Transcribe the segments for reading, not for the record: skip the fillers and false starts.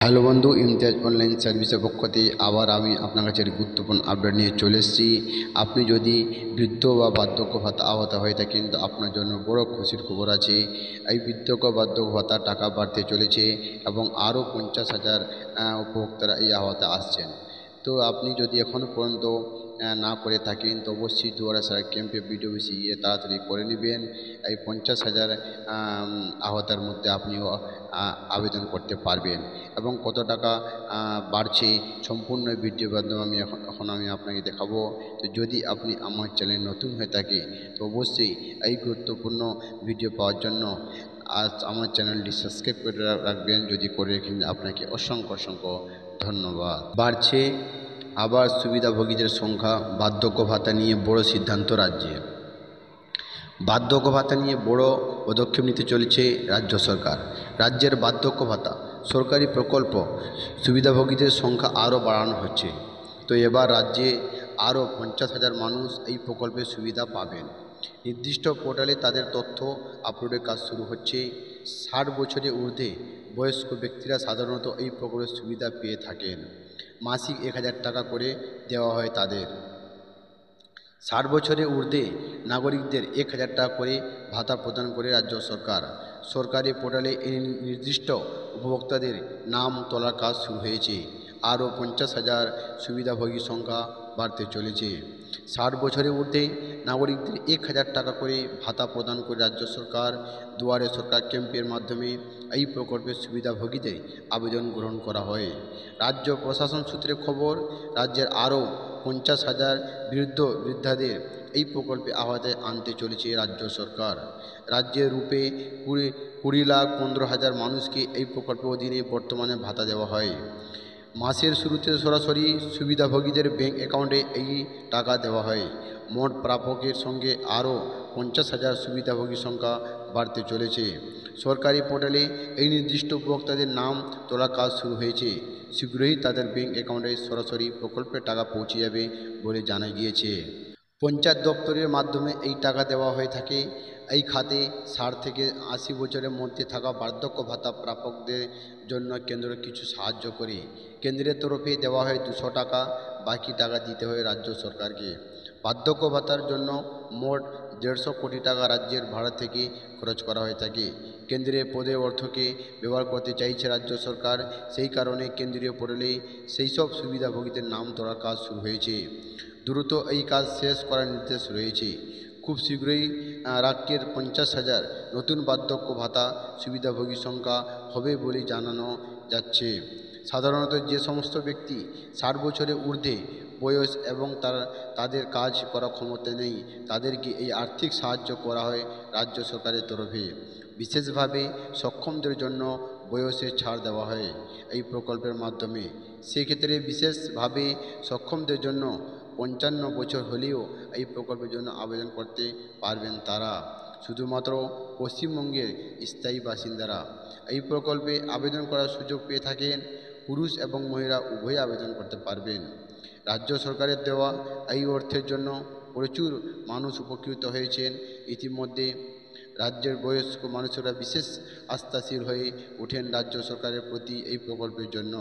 Hello বন্ধু, Imtiaz online সার্ভিসের পক্ষ থেকে আবার আমি আপনার কাছে একটি গুরুত্বপূর্ণ আপডেট নিয়ে চলে এসেছি। আপনি যদি বৃদ্ধ বা বার্ধক্য ভাতা আহত হয়ে থাকেন তো আপনার জন্য বড় খুশির খবর আছে। এই বৃদ্ধক্য বার্ধক্য ভাতার টাকা বাড়তে চলেছে এবং আরও 50,000 উপভোক্তারা এই আওতায় আসছেন। তো আপনি যদি এখনও পর্যন্ত না করে থাকেন তো অবশ্যই দুয়ারে সরকার ক্যাম্পে ভিডিও বেশি গিয়ে তাড়াতাড়ি করে নেবেন। এই 50,000 আওতার মধ্যে আপনিও আবেদন করতে পারবেন এবং কত টাকা বাড়ছে সম্পূর্ণ ভিডিওর মাধ্যমে আমি এখন আমি আপনাকে দেখাবো। তো যদি আপনি আমার চ্যানেল নতুন হয়ে থাকে তো অবশ্যই এই গুরুত্বপূর্ণ ভিডিও পাওয়ার জন্য আজ আমার চ্যানেলটি সাবস্ক্রাইব করে রাখবেন। যদি করে রাখেন আপনাকে অসংখ্য অসংখ্য ধন্যবাদ। বাড়ছে আবার সুবিধাভোগীদের সংখ্যা। বার্ধক্য ভাতা নিয়ে বড় সিদ্ধান্ত রাজ্যে। বার্ধক্য ভাতা নিয়ে বড় পদক্ষেপ নিতে চলেছে রাজ্য সরকার। রাজ্যের বার্ধক্য ভাতা সরকারি প্রকল্প সুবিধাভোগীদের সংখ্যা আরও বাড়ানো হচ্ছে। তো এবার রাজ্যে আরও 50,000 মানুষ এই প্রকল্পের সুবিধা পাবেন। নির্দিষ্ট পোর্টালে তাদের তথ্য আপলোডের কাজ শুরু হচ্ছে। 60 বছরের ঊর্ধ্বে বয়স্ক ব্যক্তিরা সাধারণত এই প্রকল্পের সুবিধা পেয়ে থাকেন। মাসিক 1,000 টাকা করে দেওয়া হয় তাদের। 60 বছরের ঊর্ধ্বে নাগরিকদের 1,000 টাকা করে ভাতা প্রদান করে রাজ্য সরকার। সরকারি পোর্টালে এই নির্দিষ্ট উপভোক্তাদের নাম তোলার কাজ শুরু হয়েছে। আরও 50,000 সুবিধাভোগী সংখ্যা বাড়তে চলেছে। 60 বছরের ঊর্ধ্বে নাগরিকদের 1,000 টাকা করে ভাতা প্রদান করে রাজ্য সরকার। দুয়ারে সরকার ক্যাম্পের মাধ্যমে এই প্রকল্পের সুবিধাভোগীদের আবেদন গ্রহণ করা হয়। রাজ্য প্রশাসন সূত্রে খবর, রাজ্যের আরও 50,000 বৃদ্ধাদের এই প্রকল্পে আওতায় আনতে চলেছে রাজ্য সরকার। রাজ্যের রূপে 20,15,000 মানুষকে এই প্রকল্পের অধীনে বর্তমানে ভাতা দেওয়া হয়। মাসের শুরুতে সরাসরি সুবিধাভোগীদের ব্যাংক অ্যাকাউন্টে এই টাকা দেওয়া হয়। মোট প্রাপকের সঙ্গে আরও 50,000 সুবিধাভোগী সংখ্যা বাড়তে চলেছে। সরকারি পোর্টালে এই নির্দিষ্ট উপভোক্তাদের নাম তোলার কাজ শুরু হয়েছে। শীঘ্রই তাদের ব্যাংক অ্যাকাউন্টে সরাসরি প্রকল্পের টাকা পৌঁছে যাবে বলে জানা গিয়েছে। পঞ্চায়েত দপ্তরের মাধ্যমে এই টাকা দেওয়া হয়ে থাকে। এই খাতে 60 থেকে 80 বছরের মধ্যে থাকা বার্ধক্য ভাতা প্রাপকদের জন্য কেন্দ্র কিছু সাহায্য করে। কেন্দ্রের তরফে দেওয়া হয় 200 টাকা, বাকি টাকা দিতে হয় রাজ্য সরকারকে। বার্ধক্য ভাতার জন্য মোট 150 কোটি টাকা রাজ্যের ভাড়া থেকে খরচ করা হয়ে থাকে। কেন্দ্রের প্রদেয় অর্থকে ব্যবহার করতে চাইছে রাজ্য সরকার। সেই কারণে কেন্দ্রীয় পোর্টালে সেই সব সুবিধাভোগীদের নাম তোলার কাজ শুরু হয়েছে। দ্রুত এই কাজ শেষ করার নির্দেশ রয়েছে। খুব শীঘ্রই রাজ্যের 50,000 নতুন বার্ধক্য ভাতা সুবিধাভোগী সংখ্যা হবে বলে জানানো যাচ্ছে। সাধারণত যে সমস্ত ব্যক্তি 60 বছরের ঊর্ধ্বে বয়স এবং তাদের কাজ করার ক্ষমতা নেই তাদেরকে এই আর্থিক সাহায্য করা হয় রাজ্য সরকারের তরফে। বিশেষভাবে সক্ষমদের জন্য বয়সের ছাড় দেওয়া হয় এই প্রকল্পের মাধ্যমে। সেক্ষেত্রে বিশেষভাবে সক্ষমদের জন্য 55 বছর হলেও এই প্রকল্পের জন্য আবেদন করতে পারবেন তারা। শুধুমাত্র পশ্চিমবঙ্গের স্থায়ী বাসিন্দারা এই প্রকল্পে আবেদন করার সুযোগ পেয়ে থাকেন। পুরুষ এবং মহিলা উভয়ই আবেদন করতে পারবেন। রাজ্য সরকারের দেওয়া এই অর্থের জন্য প্রচুর মানুষ উপকৃত হয়েছেন। ইতিমধ্যে রাজ্যের বয়স্ক মানুষেরা বিশেষ আস্থাশীল হয়ে ওঠেন রাজ্য সরকারের প্রতি এই প্রকল্পের জন্য।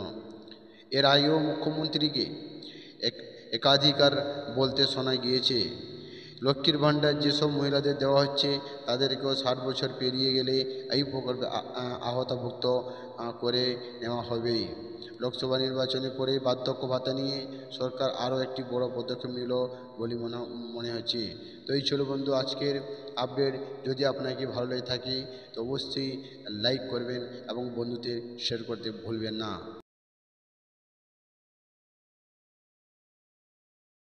এর আগেও মুখ্যমন্ত্রীকে একাধিকার বলতে শোনা গিয়েছে, লক্ষ্মীর ভাণ্ডার যেসব মহিলাদের দেওয়া হচ্ছে তাদেরকেও 60 বছর পেরিয়ে গেলে এই প্রকল্পে আওতাভুক্ত করে নেওয়া হবেই। লোকসভা নির্বাচনের পরে বার্ধক্য ভাতা নিয়ে সরকার আরও একটি বড় পদক্ষেপ নিল বলে মনে হচ্ছে। তো এই ছিল বন্ধু আজকের আপডেট। যদি আপনাকে ভালো লেগে থাকে তো অবশ্যই লাইক করবেন এবং বন্ধুদের শেয়ার করতে ভুলবেন না।